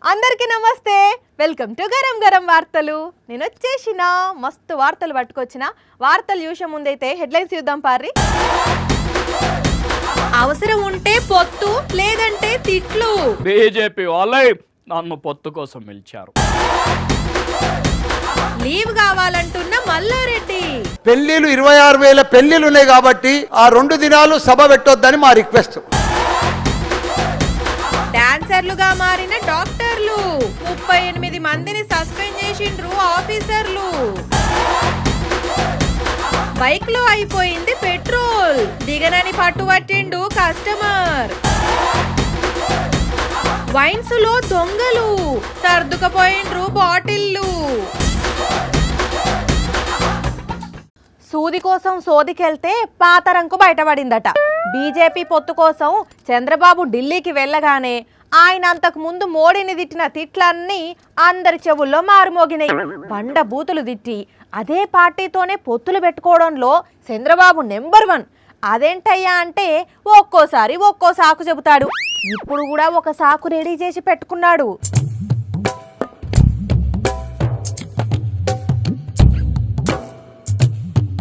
అందరికీ నమస్తే, welcome to garam garam వార్తలు. నేను వచ్చేసిన మస్తు వార్తలు పట్టుకొచ్చిన. వార్తలు చూసే ముందైతే హెడ్లైన్స్ చూద్దాం పారి. అవసరం ఉంటే పొత్తు, లేదంటే తిట్లు. బీజేపీ వాళ్ళే నన్ను పొత్తు కోసం పిలిచారు. లీవ్ కావాలంటున్న మల్లారెడ్డి. పెళ్లిలు 26,000 పెళ్లిలు ఉన్నాయి కాబట్టి ఆ 2 దినాలు సభ పెట్టొద్దని మా రిక్వెస్ట్. డాన్సర్లుగా మారిన డాక్టర్లు 38 మందిని సస్పెండ్ చేసిండ్రు ఆఫీసర్లు. బైక్ లో అయిపోయింది పెట్రోల్, దిగనని పట్టుబట్టిండు కస్టమర్. వైన్స్ లో దొంగలు సర్దుకపోయిండ్రు బాటిల్లు. సూది కోసం సోదికెళ్తే పాతరంకు బయటపడిందట. బీజేపీ పొత్తు కోసం చంద్రబాబు ఢిల్లీకి వెళ్ళగానే ఆయన అంతకు ముందు మోడీని తిట్టిన తిట్లన్నీ అందరి చెవుల్లో మారుమోగినాయి. బండ బూతులు తిట్టి అదే పార్టీతోనే పొత్తులు పెట్టుకోవడంలో చంద్రబాబు నెంబర్ 1. అదేంటయ్యా అంటే ఒక్కోసారి ఒక్కో సాకు చెబుతాడు. ఇప్పుడు కూడా ఒక సాకు రెడీ చేసి పెట్టుకున్నాడు.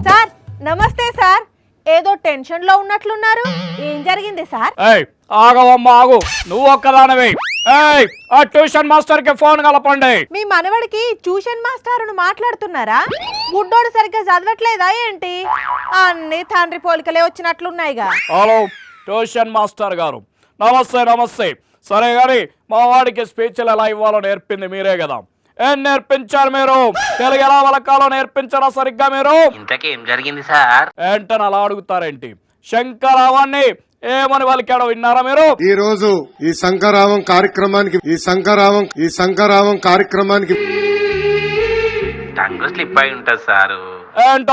సార్ నమస్తే సార్, ఏదో టెన్షన్ లో ఉన్నట్లున్నారు, ఏం జరిగింది సార్? ఆగవమ్మా ఆగు, నువ్వు ఒక్కదానవే. ఆ ట్యూషన్ మాస్టర్ కి ఫోన్ కలపండి. మీ మనవడికి ట్యూషన్ మాస్టర్ మాట్లాడుతున్నారా? గుడ్డోడు సరిగ్గా చదవట్లేదా ఏంటి? అన్ని తండ్రి పోలికలే వచ్చినట్లున్నాయిగా. హలో ట్యూషన్ మాస్టర్ గారు, నమస్తే నమస్తే. సరే గారి, మా వాడికి స్పీచ్లు ఎలా ఇవ్వాలో నేర్పింది మీరే కదా, ఏం నేర్పించారు మీరు? తెలుగు ఎలా వలకాలో నేర్పించారా సరిగ్గా మీరు? ఇంతకీ ఏం జరిగింది సార్? ఏంటని అలా అడుగుతారేంటి? శంకరావాన్ని ఏమని వలికాడో విన్నారా మీరు? ఈ రోజు ఈ శంకరావం కార్యక్రమానికి టంగు స్లిప్ అయి ఉంటది సారు. ఏంటి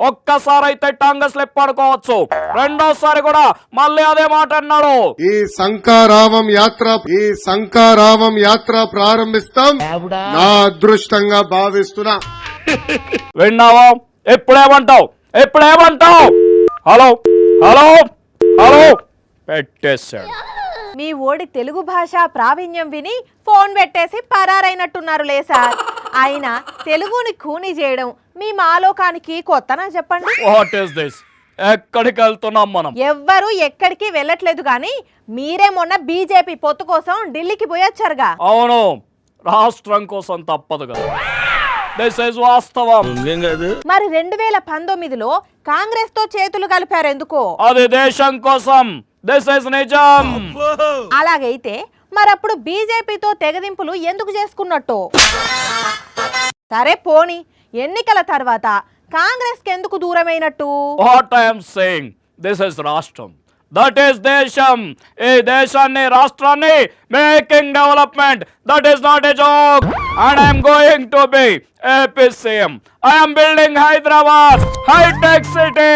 ఒక్కసారి అయితే టంగ్ స్లిప్ పడుకోవచ్చు, రెండోసారి కూడా మళ్ళీ అదే మాట అన్నాడు. ఈ శంకరావం యాత్ర ప్రారంభిస్తాం నా అదృష్టంగా భావిస్తున్నా. విన్నావా? ఎప్పుడేమంటావు? హలో హలో హలో పెట్టేశాడు. మీ ఓడి తెలుగు భాష ప్రావీణ్యం విని ఫోన్ పెట్టేసి పరారైనట్టున్నారు సార్. ఆయన తెలుగుని ఖూనీ చేయడం మీ మాలోకానికి కొత్తనా చెప్పండి? What is this? ఎక్కడికి వెళ్తున్నాం మనం? ఎవ్వరు ఎక్కడికి వెళ్ళట్లేదు గాని మీరే మొన్న బీజేపీ పొత్తు కోసం ఢిల్లీకి పోయొచ్చారుగా. అవును, రాష్ట్రం కోసం తప్పదు కదా, దిస్ ఇస్ వాస్తవం. మరి 2019లో కాంగ్రెస్ తో చేతులు కలిపారు ఎందుకో? అది దేశం కోసం, దిస్ ఇస్ నిజం. అలాగైతే మరప్పుడు బీజేపీతో తెగదింపులు ఎందుకు చేసుకున్నట్టు? సరే పోనీ, ఎన్నికల తర్వాత కాంగ్రెస్ కి ఎందుకు దూరమైనట్టు? What I am saying, this is రాష్ట్రం, దట్ ఈస్ దేశం. ఈ దేశాన్ని రాష్ట్రాన్ని making development, that is not a joke. And I am going to be AP CM. I am building Hyderabad hi-tech city.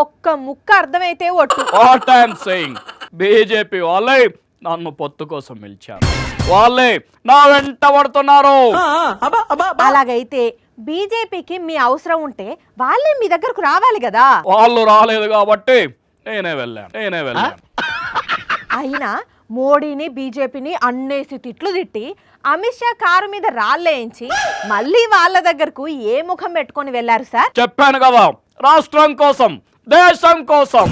ఒక్క ముక్క అర్థమైతే ఒట్టు. What I am saying, BJP వాళ్ళే నన్ను పొత్తు కోసం పిలిచారు, వాళ్ళే నా వెంట పడుతున్నారు. అలాగైతే బీజేపీకి మీ అవసరం ఉంటే వాళ్ళే మీ దగ్గరకు రావాలి కదా. వాళ్ళు రాలేదు కాబట్టి నేనే వెళ్ళాను. అయినా మోడీని బీజేపీని అన్నేసి తిట్లు తిట్టి అమిత్ షా కారు మీద రాళ్ళేయించి మళ్ళీ వాళ్ళ దగ్గరకు ఏ ముఖం పెట్టుకొని వెళ్లారు సార్? చెప్పాను కదా, రాష్ట్రం కోసం, దేశం కోసం.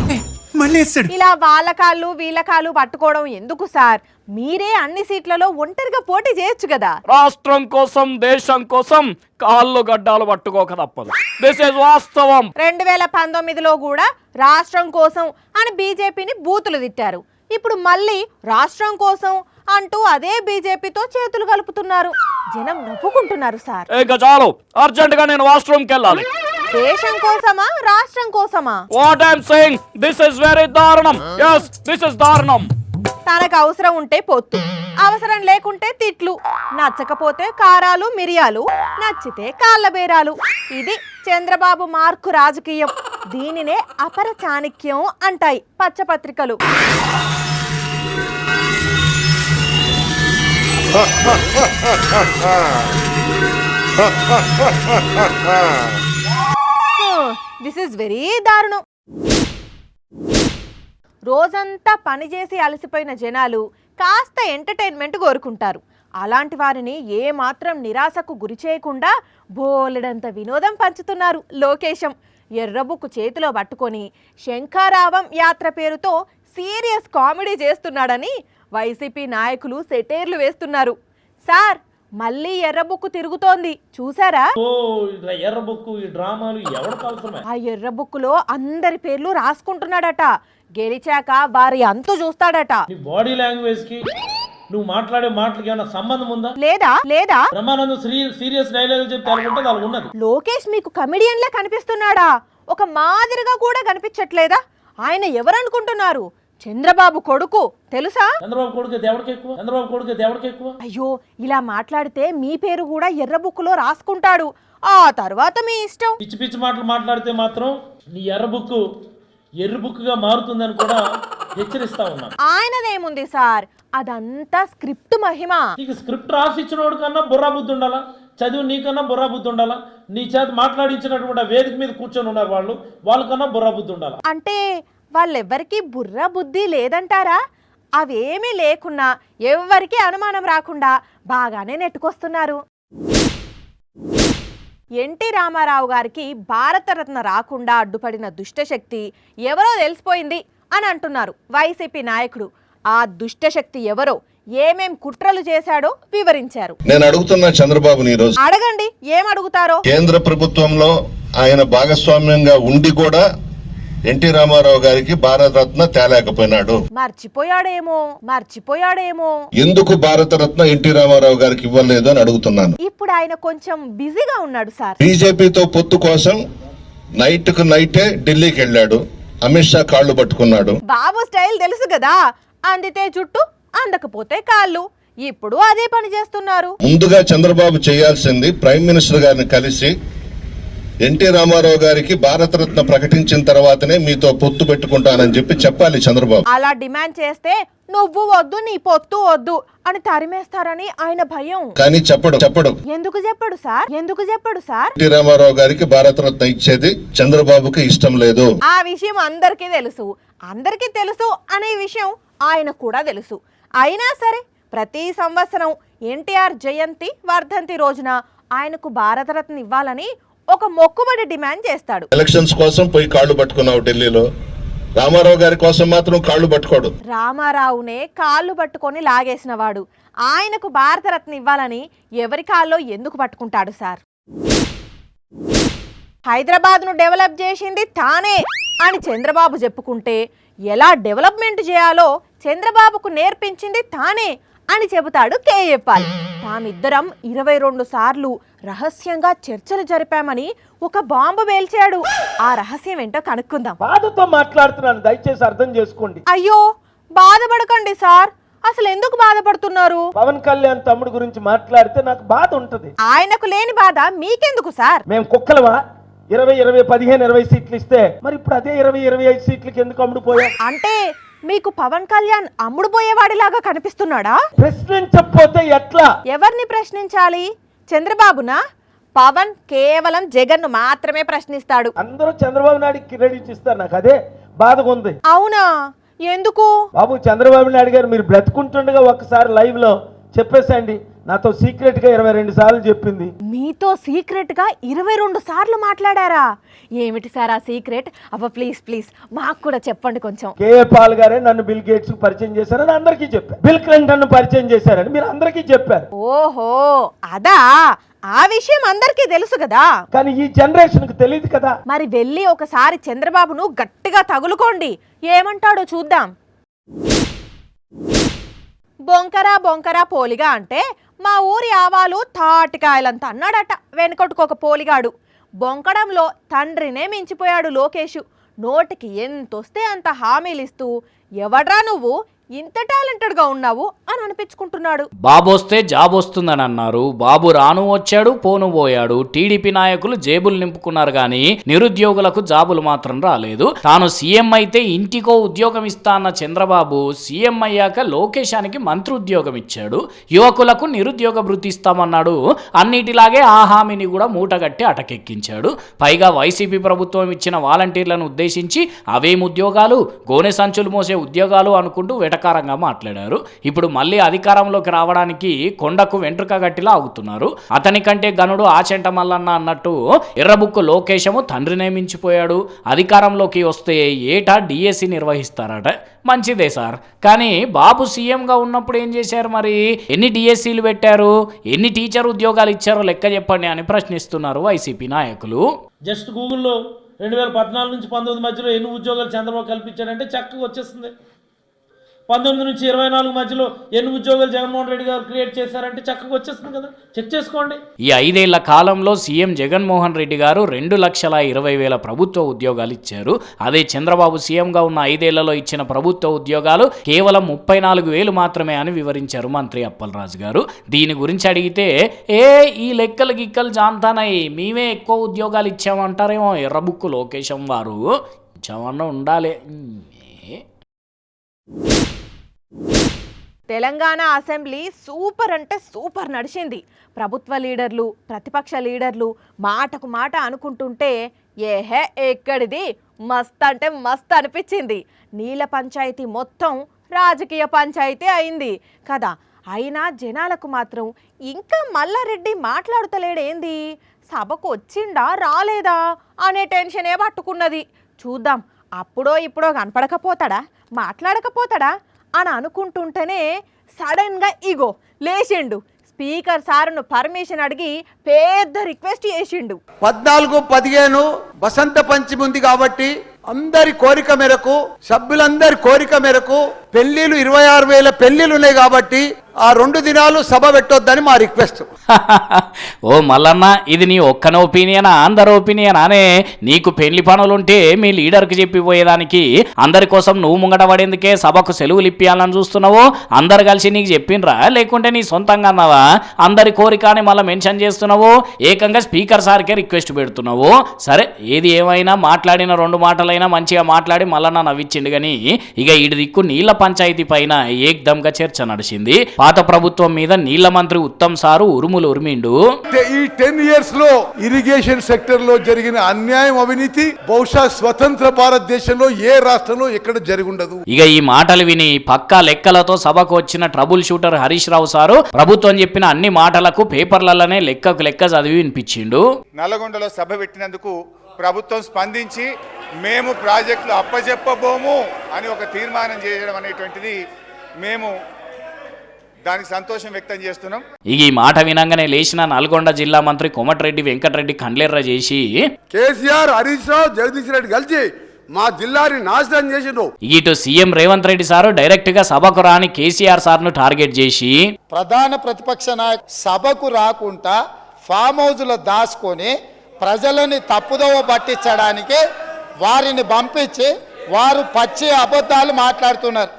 ఇలా వాళ్ళ కాళ్ళు వీళ్ళ కాళ్ళు పట్టుకోవడం ఎందుకు సార్? మీరే అన్ని సీట్లలో ఒంటరిగా పోటీ చేయొచ్చు కదా. రాష్ట్రం కోసం, దేశం కోసం కాళ్ళు గడ్డాలు పట్టుకోక తప్పదు, దిస్ ఇస్ వాస్తవం. 2019లో కూడా రాష్ట్రం కోసం అని బీజేపీని బూతులు తిట్టారు. ఇప్పుడు మళ్ళీ రాష్ట్రం కోసం అంటూ అదే బీజేపీతో చేతులు కలుపుతున్నారు. జనం నవ్వుకుంటున్నారు సార్. ఇంకా చాలు, అర్జెంట్ గా నేను వాష్రూమ్కి వెళ్ళాలి. దేశం కోసమా రాష్ట్రం కోసమా? What I am saying, this is very దారుణం. yes, this is దారుణం. తనకు అవసరం ఉంటే పొత్తు, అవసరం లేకుంటే తిట్లు, నచ్చకపోతే కారాలు మిరియాలు, నచ్చితే కాళ్ళ బేరాలు. ఇది చంద్రబాబు మార్కు రాజకీయం. దీనినే అపర చాణక్యం అంటాయి పచ్చపత్రికలు. దిస్ ఇస్ వెరీ దారుణం. రోజంతా పనిచేసి అలసిపోయిన జనాలు కాస్త ఎంటర్టైన్మెంట్ కోరుకుంటారు. అలాంటి వారిని ఏమాత్రం నిరాశకు గురి చేయకుండా బోలెడంత వినోదం పంచుతున్నారు లోకేశం. ఎర్రబుక్కు చేతిలో పట్టుకొని శంఖారావం యాత్ర పేరుతో సీరియస్ కామెడీ చేస్తున్నాడని వైసీపీ నాయకులు సెటైర్లు వేస్తున్నారు. సార్, మళ్ళీ ఎర్రబుక్కు తిరుగుతోంది చూసారా? ఎర్రబుక్కు ఈ డ్రామాలు ఎవరికి అవసరమే? ఆ ఎర్రబుక్కులో అందరి పేర్లు రాసుకుంటున్నాడట. గెలిచాక వారి అంతు చూస్తాడట. నీ బాడీ లాంగ్వేజ్ కి నువ్వు మాట్లాడే మాటలకి ఏమైనా సంబంధం ఉందా? లేదా బ్రహ్మానందం సీరియస్ డైలాగ్ చెప్తే అనుకుంటే అలా ఉన్నది. లోకేష్ మీకు కమెడియన్ లా కనిపిస్తున్నాడా? ఒక మాదిరిగా కూడా కనిపించట్లేదా? ఆయన ఎవరనుకుంటున్నారు? చంద్రబాబు కొడుకు, తెలుసా? చంద్రబాబు కొడుకు దేవుడికి ఎక్కువ. అయ్యో, ఇలా మాట్లాడితే మీ పేరు కూడా ఎర్రబుక్కులో రాసుకుంటాడు. ఆ తర్వాత మీ ఇష్టం. పిచ్చి పిచ్చి మాటలు మాట్లాడితే మాత్రం నీ ఎర్ర బుక్గా మారుతుందని కూడా హెచ్చరిస్తా ఉన్నా. ఆయనదేముంది సార్, అదంతా స్క్రిప్ట్ మహిమ. నీకు స్క్రిప్ట్ రాసిచ్చినోడు కన్నా బుర్రా బుద్ధి ఉండాలా, చదువు నీకన్నా బుర్రా బుద్ధి ఉండాలా, నీ చేత మాట్లాడించినటువంటి వేదిక మీద కూర్చొని ఉన్నారు వాళ్ళకన్నా బుర్రా బుద్ధి ఉండాలా. అంటే వాళ్ళెవ్వరికీ బుర్ర బుద్ధి లేదంటారా? అవేమీ లేకున్నా ఎవ్వరికీ అనుమానం రాకుండా బాగానే నెట్టుకొస్తున్నారు. ఎన్టీ రామారావు గారికి భారతరత్న రాకుండా అడ్డుపడిన దుష్టశక్తి ఎవరో తెలిసిపోయింది అని అంటున్నారు వైసీపీ నాయకుడు. ఆ దుష్టశక్తి ఎవరో, ఏమేం కుట్రలు చేశాడో వివరించారు. నేను అడుగుతున్నా చంద్రబాబుని ఈ రోజు. అడగండి, ఏం అడుగుతారో. కేంద్ర ప్రభుత్వంలో ఆయన భాగస్వామ్యంగా ఉండి కూడా ఎన్టీ రామారావు గారికి భారతరత్న తేలేకపోయినాడు. మర్చిపోయాడేమో. ఎందుకు భారతరత్న ఎన్టీ రామారావు గారికి ఇవ్వలేదు అని అడుగుతున్నాను. ఇప్పుడు ఆయన కొంచెం బిజీగా ఉన్నాడు సార్. బీజేపీతో పొత్తు కోసం నైట్ కు నైటే ఢిల్లీకి వెళ్ళాడు. అమిత్ షా కాళ్ళు పట్టుకున్నాడు. బాబు స్టైల్ తెలుసు కదా, అందితే జుట్టు, అందకపోతే కాళ్ళు. ఇప్పుడు అదే పని చేస్తున్నారు. ముందుగా చంద్రబాబు చేయాల్సింది ప్రైమ్ మినిస్టర్ గారిని కలిసి ఎన్టీ రామారావు గారికి భారతరత్న ప్రకటించిన తర్వాతనే మీతో పొత్తు పెట్టుకుంటానని చెప్పాలి చంద్రబాబు. అలా డిమాండ్ చేస్తే నువ్వు వద్దు, నీ పొత్తు వద్దు అని తరిమేస్తారని ఆయన భయం. కానీ చెప్పడు. ఎందుకు చెప్పడు సార్? ఎన్టీ రామారావు గారికి భారతరత్న ఇచ్చేది చంద్రబాబుకి ఇష్టం లేదు. ఆ విషయం అందరికీ తెలుసు అనే విషయం ఆయన కూడా తెలుసు. అయినా సరే ప్రతి సంవత్సరం ఎన్టీఆర్ జయంతి, వర్ధంతి రోజున ఆయనకు భారతరత్న ఇవ్వాలని ఒక మొక్కుబడి డిమాండ్ చేస్తాడు. ఎలక్షన్స్ కోసం పోయి కాళ్ళు పట్టుకున్నావు ఢిల్లీలో, రామారావు గారి కోసం మాత్రం కాళ్ళు పట్టుకోడు. రామారావునే కాళ్ళు పట్టుకొని లాగేసిన వాడు ఆయనకు భారతరత్న ఇవ్వాలని ఎవరి కాల్లో ఎందుకు పట్టుకుంటాడు సార్? హైదరాబాద్ను డెవలప్ చేసింది తానే అని చంద్రబాబు చెప్పుకుంటే, ఎలా డెవలప్మెంట్ చేయాలో చంద్రబాబుకు నేర్పించింది తానే అని చెబుతాడు కేఏ పాల్. తామిద్దరం 22 సార్లు రహస్యంగా చర్చలు జరిపామని ఒక బాంబు వేల్చాడు. ఆ రహస్యం ఏంటో కనుక్కుందాం. బాధతో మాట్లాడుతున్నాను, దయచేసి అర్థం చేసుకోండి. అయ్యో, బాధపడకండి సార్. అసలు ఎందుకు బాధపడుతున్నారు? పవన్ కళ్యాణ్ తమ్ముడు గురించి మాట్లాడితే నాకు బాధ ఉంటది. ఆయనకు లేని బాధ మీకెందుకు సార్? మేము కుక్కలవా? 20, 15, 20 సీట్లు ఇస్తే మరి ఇప్పుడు అదే 20, 25 సీట్లకి ఎందుకు అమ్ముడుపోయా? అంటే మీకు పవన్ కళ్యాణ్ అమ్ముడు పోయేవాడిలాగా కనిపిస్తున్నాడా? ప్రశ్నించకపోతే ఎట్లా? ఎవరిని ప్రశ్నించాలి? చంద్రబాబునా? పవన్ కేవలం జగన్ ను మాత్రమే ప్రశ్నిస్తాడు. అందరూ చంద్రబాబు నాయుడు క్రెడిట్ ఇస్తారు. నాకు అదే బాధగా ఉంది. అవునా? ఎందుకు? బాబు, చంద్రబాబు నాయుడు గారు మీరు బ్రతుకుంటుండగా ఒక్కసారి లైవ్ లో చెప్పేసండి. నాతో సీక్రెట్ గా 22 సార్లు చెప్పింది. మీతో సీక్రెట్ గా 22 సార్లు మాట్లాడారా? ఏమిటి సార్ ఆ సీక్రెట్? అవ్వ ప్లీజ్ మాకు కూడా చెప్పండి కొంచెం. కేఏ పాల్ గారే నన్ను బిల్ గేట్స్ పరిచయం చేశారని అందరికీ చెప్పారు. బిల్ క్లింటన్ పరిచయం చేశారని మీరు అందరికీ చెప్పారు. ఓహో, అదా? ఆ విషయం అందరికీ తెలుసు కదా, కానీ ఈ జనరేషన్ కు తెలియదు కదా. మరి వెళ్ళి ఒకసారి చంద్రబాబును గట్టిగా తగులుకోండి, ఏమంటాడో చూద్దాం. బొంకరా పోలిగా అంటే మా ఊరి ఆవాలు తాటికాయలంత అన్నాడట వెనుకొట్టుకొక పోలిగాడు. బొంకడంలో తండ్రినే మించిపోయాడు లోకేష్. నోటికి ఎంతొస్తే అంత హామీలిస్తూ ఎవడ్రా నువ్వు ఇంత టాలెంటెడ్ గా ఉన్నావు అని అనిపించుకుంటున్నాడు. బాబు వస్తే జాబ్ వస్తుందని అన్నారు. బాబు రాను వచ్చాడు, పోను పోయాడు. టీడీపీ నాయకులు జేబులు నింపుకున్నారు కానీ నిరుద్యోగులకు జాబులు మాత్రం రాలేదు. తాను సీఎం అయితే ఇంటికో ఉద్యోగం ఇస్తా అన్న చంద్రబాబు సీఎం అయ్యాక లోకేశానికి మంత్రి ఉద్యోగం ఇచ్చాడు. యువకులకు నిరుద్యోగ భృతి ఇస్తామన్నాడు. అన్నిటిలాగే ఆ హామీని కూడా మూటగట్టి అటకెక్కించాడు. పైగా వైసీపీ ప్రభుత్వం ఇచ్చిన వాలంటీర్లను ఉద్దేశించి అవేం ఉద్యోగాలు, గోనె సంచులు మోసే ఉద్యోగాలు అనుకుంటూ వెటకారంగా మాట్లాడారు. ఇప్పుడు మళ్ళీ అధికారంలోకి రావడానికి కొండకు వెంట్రుక గట్టిలా ఆగుతున్నారు. అతని కంటే గనుడు ఆచెంట మల్లన్న అన్నట్టు ఎర్రబుక్కు లోకేశము తండ్రినే మించిపోయాడు. అధికారంలోకి వస్తే ఏటా డిఎస్సి నిర్వహిస్తారట. మంచిదే సార్, కానీ బాబు సీఎంగా ఉన్నప్పుడు ఏం చేశారు? మరి ఎన్ని డిఎస్సీలు పెట్టారు, ఎన్ని టీచర్ ఉద్యోగాలు ఇచ్చారో లెక్క చెప్పండి అని ప్రశ్నిస్తున్నారు వైసీపీ నాయకులు. జస్ట్ గూగుల్లో 2014 నుంచి 19 మధ్యలో ఎన్ని ఉద్యోగాలు చంద్రబాబు కల్పించాడంటే చక్కగా వచ్చేస్తుంది. 19 నుంచి 24 మధ్యలో ఎన్ని ఉద్యోగాలు జగన్మోహన్ రెడ్డి గారు క్రియేట్ చేశారంటే చక్కగా వచ్చేస్తుంది కదా, చెక్ చేసుకోండి. ఈ 5 ఏళ్ల కాలంలో సీఎం జగన్మోహన్ రెడ్డి గారు 2,20,000 ప్రభుత్వ ఉద్యోగాలు ఇచ్చారు. అదే చంద్రబాబు సీఎంగా ఉన్న 5 ఏళ్లలో ఇచ్చిన ప్రభుత్వ ఉద్యోగాలు కేవలం 34,000 మాత్రమే అని వివరించారు మంత్రి అప్పలరాజు గారు. దీని గురించి అడిగితే ఈ లెక్కలు గిక్కలు జాంతానయి, మేమే ఎక్కువ ఉద్యోగాలు ఇచ్చామంటారేమో ఎర్రబుక్కు లోకేశం వారు. ఇచ్చామన్నా ఉండాలి. తెలంగాణ అసెంబ్లీ సూపర్ అంటే సూపర్ నడిచింది. ప్రభుత్వ లీడర్లు, ప్రతిపక్ష లీడర్లు మాటకు మాట అనుకుంటుంటే ఏహే ఎక్కడిది మస్త్ అంటే మస్త్ అనిపించింది. నీళ్ళ పంచాయతీ మొత్తం రాజకీయ పంచాయతీ అయింది కదా. అయినా జనాలకు మాత్రం ఇంకా మల్లారెడ్డి మాట్లాడుతలేడేంది, సభకు వచ్చిండా రాలేదా అనే టెన్షనే పట్టుకున్నది. చూద్దాం అప్పుడో ఇప్పుడో కనపడకపోతాడా, మాట్లాడకపోతాడా అని అనుకుంటుంటేనే సడన్గా ఇగో లేచిండు. స్పీకర్ సార్ను పర్మిషన్ అడిగి పెద్ద రిక్వెస్ట్ చేసిండు. 14-15 వసంత పంచమి ఉంది కాబట్టి అందరి కోరిక మేరకు, సభ్యులందరి కోరిక మేరకు పెళ్లిలు 26,000 పెళ్లిలు ఉన్నాయి కాబట్టి ఆ 2 దినాలు సభ పెట్టొద్దని మా రిక్వెస్ట్. ఓ మల్లన్న, ఇది నీ ఒక్కన ఒపీనియనా అందరి ఒపీనియన్ అనే? నీకు పెళ్లి పనులుంటే మీ లీడర్కి చెప్పిపోయేదానికి అందరి కోసం నువ్వు ముంగట పడేందుకే సభకు సెలవులు ఇప్పియాలని చూస్తున్నావు? అందరు కలిసి నీకు చెప్పిండ్రా, లేకుంటే నీ సొంతంగా అన్నావా? అందరి కోరిక అని మళ్ళీ మెన్షన్ చేస్తున్నావు, ఏకంగా స్పీకర్ సార్కే రిక్వెస్ట్ పెడుతున్నావు. సరే, ఏది ఏమైనా మాట్లాడిన 2 మాటలైనా మంచిగా మాట్లాడి మల్లన్న నవ్విచ్చిండు. కానీ ఇక ఈడి దిక్కు నీళ్ల పంచాయతీ పైన ఏకదమ్గా చర్చ నడిచింది. పాత ప్రభుత్వం మీద నీళ్ల మంత్రి ఉత్తమ్ సారు ఉరుములు ఉరిమిండు. ఈ 10 years లో ఇరిగేషన్ సెక్టర్ లో జరిగిన అన్యాయం, అవినీతి బహుశా స్వతంత్ర భారతదేశంలో ఏ రాష్ట్రంలో ఎక్కడ జరిగి ఉండదు. ఇక ఈ మాటలు విని పక్కా లెక్కలతో సభకు వచ్చిన trouble shooter Harish Rao sir ప్రభుత్వం చెప్పిన అన్ని మాటలకు పేపర్లలోనే లెక్కకు లెక్క చదివి వినిపించిండు. నల్లగొండలో సభ పెట్టినందుకు ప్రభుత్వం స్పందించి మేము ప్రాజెక్టులు అప్పచెప్పబోము అని ఒక తీర్మానం చేయడం అనేటువంటిది మేము దానికి సంతోషం వ్యక్తం చేస్తున్నాం. ఈ మాట వినంగానే లేచిన నల్గొండ జిల్లా మంత్రి కోమటిరెడ్డి వెంకటరెడ్డి కండ్లెర్ర చేసి కేసీఆర్, హరీష్ రావు, జగదీష్ రెడ్డి కలిసి మా జిల్లాని నాశనం చేసిండు. ఇటు CM Revanth Reddy sir direct గా సభకు రాని కేసీఆర్ సార్ను టార్గెట్ చేసి ప్రధాన ప్రతిపక్ష నాయకుడు సభకు రాకుండా ఫామ్ హౌస్లో దాచుకొని ప్రజలని తప్పుదోవ పట్టించడానికి వారిని పంపించి వారు పచ్చి అబద్ధాలు మాట్లాడుతున్నారు.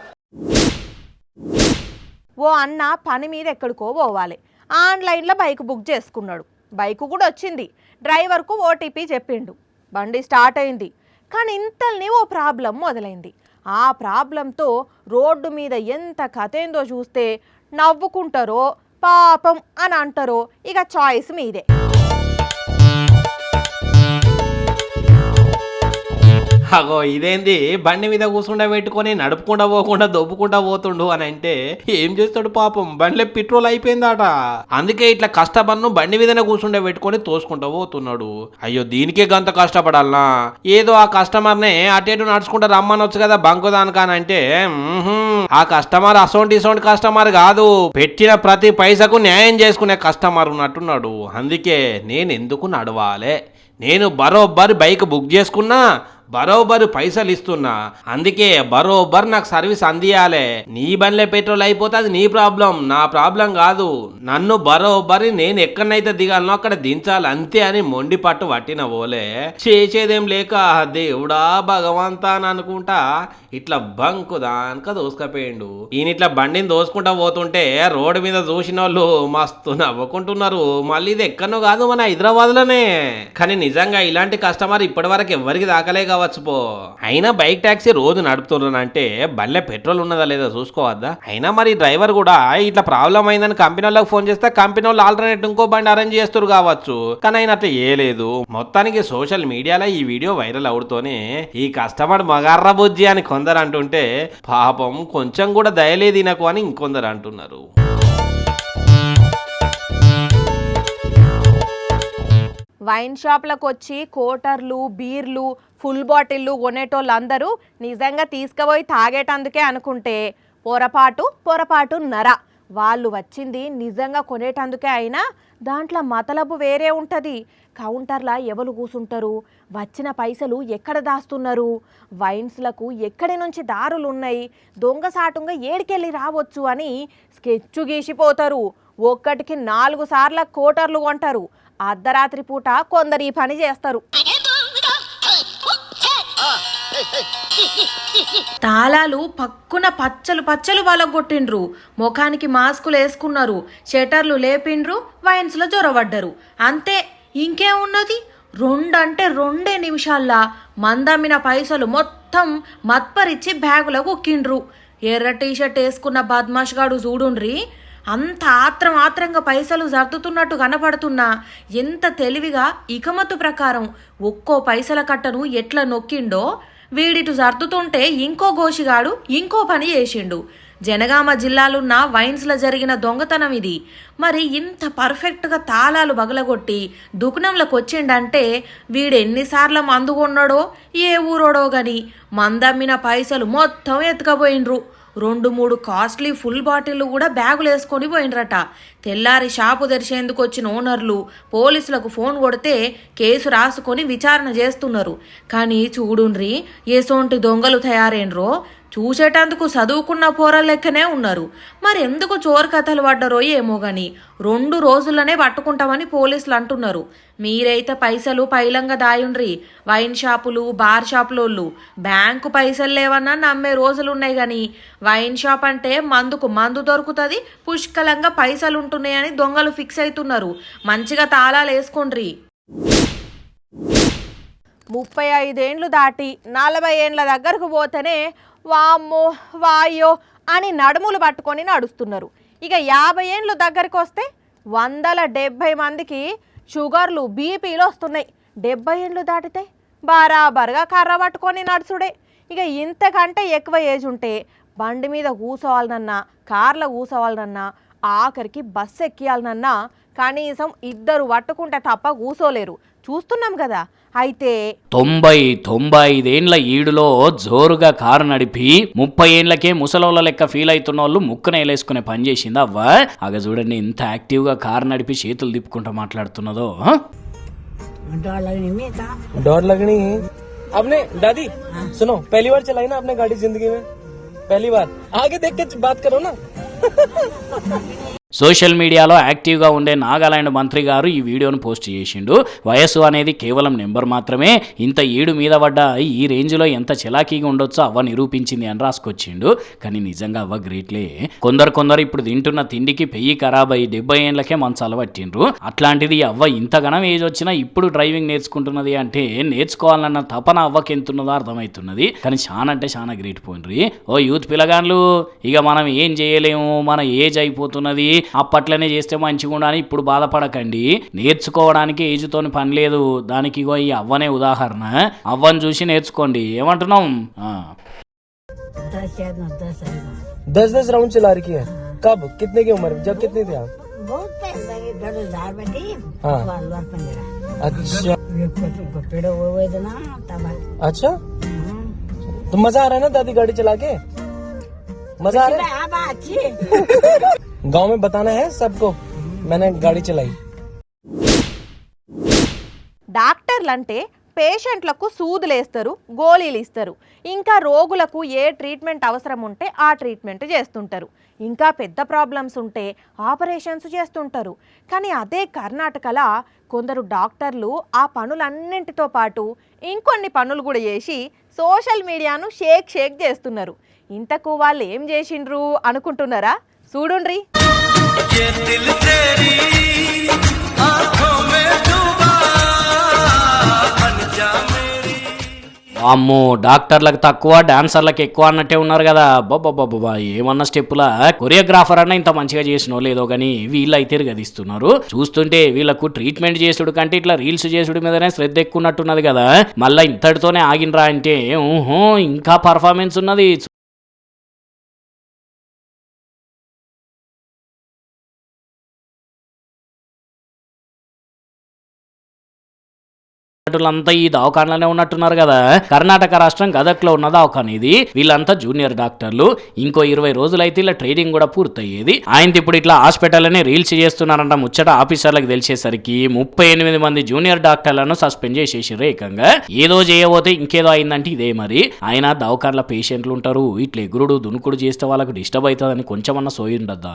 ఓ అన్న పని మీద ఎక్కడికో పోవాలి, ఆన్లైన్లో బైక్ బుక్ చేసుకున్నాడు. బైక్ కూడా వచ్చింది, డ్రైవర్కు ఓటీపీ చెప్పిండు, బండి స్టార్ట్ అయింది. కానీ ఇంతల్ని ఓ ప్రాబ్లం మొదలైంది. ఆ ప్రాబ్లంతో రోడ్డు మీద ఎంత కథేందో చూస్తే నవ్వుకుంటారో పాపం అని అంటారో ఇక చాయిస్ మీదే. అగో ఇదేంది, బండి మీద కూర్చుండా పెట్టుకొని నడుపుకుండా పోకుండా దొబ్బుకుంటా పోతుండు అని అంటే ఏం చేస్తాడు పాపం, బండిలో పెట్రోల్ అయిపోయిందట. అందుకే ఇట్లా కష్టపడిను బండి మీదనే కూర్చుండే పెట్టుకొని తోసుకుంటా పోతున్నాడు. అయ్యో దీనికే గంత కష్టపడాలనా? ఏదో ఆ కస్టమర్నే అటేటు నడుచుకుంటా రమ్మనొచ్చు కదా బంకు దానికానంటే ఆ కస్టమర్ అసోంటి కస్టమర్ కాదు, పెట్టిన ప్రతి పైసకు న్యాయం చేసుకునే కస్టమర్ ఉన్నట్టున్నాడు. అందుకే నేను ఎందుకు నడవాలి, నేను బరోబ్బర్ బైక్ బుక్ చేసుకున్నా, బరోబరు పైసలు ఇస్తున్నా, అందుకే బరోబర్ నాకు సర్వీస్ అందియాలే. నీ బండ్లే పెట్రోల్ అయిపోతే అది నీ ప్రాబ్లం, నా ప్రాబ్లం కాదు. నన్ను బరోబరి నేను ఎక్కడనైతే దిగాలనో అక్కడ దించాలి అంతే అని మొండి పట్టు పట్టిన పోలే. చేసేదేం లేక దేవుడా భగవంతా అని అనుకుంటా ఇట్లా బంకు దానిక దోసుకపోయిండు. ఈయన ఇట్లా బండిని దోసుకుంటా పోతుంటే రోడ్డు మీద చూసిన వాళ్ళు మస్తు నవ్వుకుంటున్నారు. మళ్ళీ ఇది ఎక్కడో కాదు, మన హైదరాబాద్ లోనే. కానీ నిజంగా ఇలాంటి కస్టమర్ ఇప్పటి వరకు ఎవరికి దాకలే కావచ్చు పో. అయినా బైక్ టాక్సీ రోజు నడుపుతున్నానంటే బండ్లే పెట్రోల్ ఉన్నదా లేదా చూసుకోవద్దా? అయినా మరి డ్రైవర్ కూడా ఇట్లా ప్రాబ్లం అయిందని కంపెనీ వాళ్ళకి ఫోన్ చేస్తే కంపెనీ వాళ్ళు ఆల్టర్నేట్ ఇంకో బండి అరేంజ్ చేస్తారు కావచ్చు. కానీ ఆయన అట్లా ఏలేదు. మొత్తానికి సోషల్ మీడియాలో ఈ వీడియో వైరల్ అవుతూనే ఈ కస్టమర్ మగార్ర బుజ్జి అని కొందరు అంటుంటే పాపం కొంచెం కూడా దయలేదు ఈయనకు అని ఇంకొందరు అంటున్నారు. వైన్ షాప్లకు వచ్చి కోటర్లు బీర్లు ఫుల్ బాటిళ్ళు కొనేటోళ్ళందరూ నిజంగా తీసుకుపోయి తాగేటందుకే అనుకుంటే పొరపాటు నర. వాళ్ళు వచ్చింది నిజంగా కొనేటందుకే అయినా దాంట్లో మతలబు వేరే ఉంటుంది. కౌంటర్లా ఎవరు కూసుంటారు, వచ్చిన పైసలు ఎక్కడ దాస్తున్నారు, వైన్స్లకు ఎక్కడి నుంచి దారులు ఉన్నాయి, దొంగసాటుంగా ఏడికెళ్ళి రావచ్చు అని స్కెచ్చు గీసిపోతారు. ఒక్కటికి 4 సార్ల కోటర్లు కొంటారు. అర్ధరాత్రి పూట కొందరు ఈ పని చేస్తారు. తాళాలు పక్కున పచ్చలు వలగొట్టిండ్రు, ముఖానికి మాస్కులు వేసుకున్నారు, షటర్లు లేపిండ్రు, వైన్స్లో జొరబడ్డరు. అంతే, ఇంకేమున్నది? 2 అంటే 2 నిమిషాల్లా మందమ్మిన పైసలు మొత్తం మత్పరిచ్చి బ్యాగులో కుక్కిండ్రు. ఎర్ర టీషర్ట్ వేసుకున్న బద్మాష్ గాడు చూడుండ్రి, అంత ఆత్రంగా పైసలు జరుతున్నట్టు కనపడుతున్నా ఎంత తెలివిగా ఇకమతు ప్రకారం ఒక్కో పైసల కట్టను ఎట్లా నొక్కిండో వీడిటు జరుతుంటే ఇంకో గోషిగాడు ఇంకో పని చేసిండు. జనగామ జిల్లాలున్న వైన్స్లో జరిగిన దొంగతనం ఇది. మరి ఇంత పర్ఫెక్ట్గా తాళాలు బగలగొట్టి దుకాణంలోకి వచ్చిండంటే వీడు ఎన్నిసార్లు మందు కొన్నాడో ఏ ఊరోడో గని మందమ్మిన పైసలు మొత్తం ఎత్తుకపోయిండ్రు. 2-3 కాస్ట్లీ ఫుల్ బాటిళ్లు కూడా బ్యాగులు వేసుకొని పోయినరట. తెల్లారి షాపు తెరిచేందుకు వచ్చిన ఓనర్లు పోలీసులకు ఫోన్ కొడితే కేసు రాసుకొని విచారణ చేస్తున్నారు. కానీ చూడుండ్రి ఏసోంటి దొంగలు తయారైనరో. చూసేటందుకు చదువుకున్న పోరల లెక్కనే ఉన్నారు. మరి ఎందుకు చోరు కథలు పడ్డరో ఏమో గాని 2 రోజుల్లోనే పట్టుకుంటామని పోలీసులు అంటున్నారు. మీరైతే పైసలు పైలంగా దాయుండ్రి. వైన్ షాపులు బార్ షాపులోళ్ళు బ్యాంకు పైసలు లేవన్నా నమ్మే రోజులున్నాయి గాని వైన్ షాప్ అంటే మందుకు మందు దొరుకుతుంది, పుష్కలంగా పైసలు ఉంటున్నాయని దొంగలు ఫిక్స్ అవుతున్నారు. మంచిగా తాళాలు వేసుకోండ్రి. 35 ఏండ్లు దాటి 40 ఏండ్ల దగ్గరకు పోతేనే వామ్మో వాయో అని నడుములు పట్టుకొని నడుస్తున్నారు. ఇక 50 ఏండ్లు దగ్గరికి వస్తే 170 మందికి షుగర్లు బీపీలు వస్తున్నాయి. 70 ఏండ్లు దాటితే బరాబర్గా కర్ర పట్టుకొని నడుచుడే. ఇక ఇంతకంటే ఎక్కువ ఏజ్ ఉంటే బండి మీద కూసోవాలనన్నా కార్లో కూసోవాలనన్నా ఆఖరికి బస్సు ఎక్కియాలనన్నా కనీసం 2 పట్టుకుంటే తప్ప కూసోలేరు. చూస్తున్నాం కదా. అయితే 95 ఏండ్ల ఈడులో జోరుగా కారు నడిపి 30 ఏండ్లకే ముసలోళ్ళ లెక్క ఫీల్ అవుతున్న వాళ్ళు ముక్కునేలేసుకునే పని చేసింది అవ్వ. అగ చూడండి ఎంత యాక్టివ్గా కారు నడిపి చేతులు తిప్పుకుంటూ మాట్లాడుతున్నదో. डर लगनी है आपने दादी सुनो पहली बार चलाई ना आपने गाड़ी जिंदगी में पहली बार आगे देख के बात करो ना సోషల్ మీడియాలో యాక్టివ్గా ఉండే నాగాలాండ్ మంత్రి గారు ఈ వీడియోను పోస్ట్ చేసిండు. వయస్సు అనేది కేవలం నెంబర్ మాత్రమే, ఇంత ఏడు మీద పడ్డ ఈ రేంజ్లో ఎంత చలాకీగా ఉండొచ్చో అవ్వ నిరూపించింది అని రాసుకొచ్చిండు. కానీ నిజంగా అవ్వ గ్రేట్లే. కొందరు ఇప్పుడు తింటున్న తిండికి పెయ్యి ఖరాబ్ అయ్యి 70 ఏండ్లకే మంచాలు పట్టిండ్రు. అట్లాంటిది అవ్వ ఇంతగానం ఏజ్ వచ్చినా ఇప్పుడు డ్రైవింగ్ నేర్చుకుంటున్నది అంటే నేర్చుకోవాలన్న తపన అవ్వకి ఎంతున్నదో అర్థమవుతున్నది. కానీ చాలా అంటే చాలా గ్రేట్ పోయినరి. ఓ యూత్ పిల్లగాన్లు, ఇక మనం ఏం చేయలేము, మన ఏజ్ అయిపోతున్నది, అప్పట్లోనే చేస్తే మంచిగా ఉండాలని ఇప్పుడు బాధపడకండి. నేర్చుకోవడానికి ఏజ్తోని పని లేదు. దానికి ఇగో ఈ అవ్వనే ఉదాహరణ. అవ్వని చూసి నేర్చుకోండి. ఏమంటున్నాం? 10 राउंड चला रही है. कब कितने की उम्र जब कितने थे आप? अच्छा तो मजा आ रहा है ना दादी गाड़ी चला के? मजा आ रहा है? गांव में बताना है सबको मैंने गाड़ी चलाई. డాక్టర్లు అంటే పేషెంట్లకు సూదులేస్తారు, గోళీలు ఇస్తారు, ఇంకా రోగులకు ఏ ట్రీట్మెంట్ అవసరం ఉంటే ఆ ట్రీట్మెంట్ చేస్తుంటారు. ఇంకా పెద్ద ప్రాబ్లమ్స్ ఉంటే ఆపరేషన్స్ చేస్తుంటారు. కానీ అదే కర్ణాటకలో కొందరు డాక్టర్లు ఆ పనులన్నింటితో పాటు ఇంకొన్ని పనులు కూడా చేసి సోషల్ మీడియాను షేక్ చేస్తున్నారు. ఇంతకు వాళ్ళు ఏం చేసిండ్రు అనుకుంటున్నారా? చూడుండ్రి. అమ్మో డాక్టర్లకు తక్కువ డాన్సర్లకు ఎక్కువ అన్నట్టే ఉన్నారు కదా. బాబా ఏమన్నా స్టెప్పులా కొరియోగ్రాఫర్ అన్న ఇంత మంచిగా చేసినో లేదో కానీ వీళ్ళు అయితే గదిస్తున్నారు. చూస్తుంటే వీళ్ళకు ట్రీట్మెంట్ చేసుడు కంటే ఇట్లా రీల్స్ చేసుడు మీదనే శ్రద్ధ ఎక్కువ ఉన్నట్టున్నది కదా. మళ్ళీ ఇంతటితోనే ఆగినరా అంటే ఊహో ఇంకా పర్ఫార్మెన్స్ ఉన్నది. అంతా ఈ దవాఖానలోనే ఉన్నట్టున్నారు కదా. కర్ణాటక రాష్ట్రం గదక్లో ఉన్న దవాఖాన ఇది. వీళ్ళంతా జూనియర్ డాక్టర్లు. ఇంకో 20 రోజులైతే ఇలా ట్రైనింగ్ కూడా పూర్తయ్యేది. ఆయన ఇప్పుడు ఇట్లా హాస్పిటల్ని రీల్స్ చేస్తున్నారంట. ముచ్చట ఆఫీసర్లకు తెలిసేసరికి 38 మంది జూనియర్ డాక్టర్లను సస్పెండ్ చేసేసారు ఏకంగా. ఏదో చేయబోతే ఇంకేదో అయిందంటే ఇదే మరి. ఆయన దవాఖానల పేషెంట్లు ఉంటారు. ఇట్లా ఎగురుడు దునుకుడు చేస్తే వాళ్ళకు డిస్టర్బ్ అవుతుందని కొంచెమన్నా సోయి ఉండద్దా.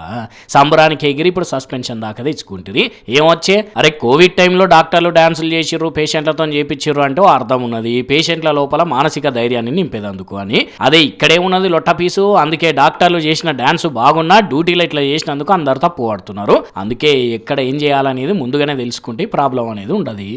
సంబరానికి ఎగిరి ఇప్పుడు సస్పెన్షన్ దాకా తెచ్చుకుంటుంది. ఏమొచ్చే అరే కోవిడ్ టైంలో డాక్టర్లు డాన్సులు చేసిర్రు, పేషెంట్లతో చేపించారు అంటే అర్థం ఉన్నది పేషెంట్ల లోపల మానసిక ధైర్యాన్ని నింపేదందుకు అని. అదే ఇక్కడే ఉన్నది లొట్ట పీసు. అందుకే డాక్టర్లు చేసిన డాన్స్ బాగున్నా డ్యూటీలో ఇట్లా చేసినందుకు అందరు తప్పు పడుతున్నారు. అందుకే ఎక్కడ ఏం చేయాలనేది ముందుగానే తెలుసుకుంటే ప్రాబ్లం అనేది ఉండదు.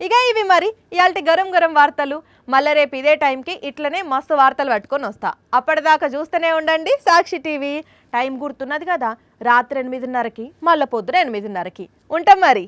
ఇక ఇవి మరి ఇయాల్టి గరం గరం వార్తలు. మళ్ళీ రేపు ఇదే టైంకి ఇట్లనే మస్తు వార్తలు పట్టుకొని వస్తా. అప్పటిదాకా చూస్తూనే ఉండండి సాక్షి టీవీ. టైం గుర్తున్నది కదా, రాత్రి 8:30కి మళ్ళీ పొద్దున 8:30కి ఉంటాం మరి.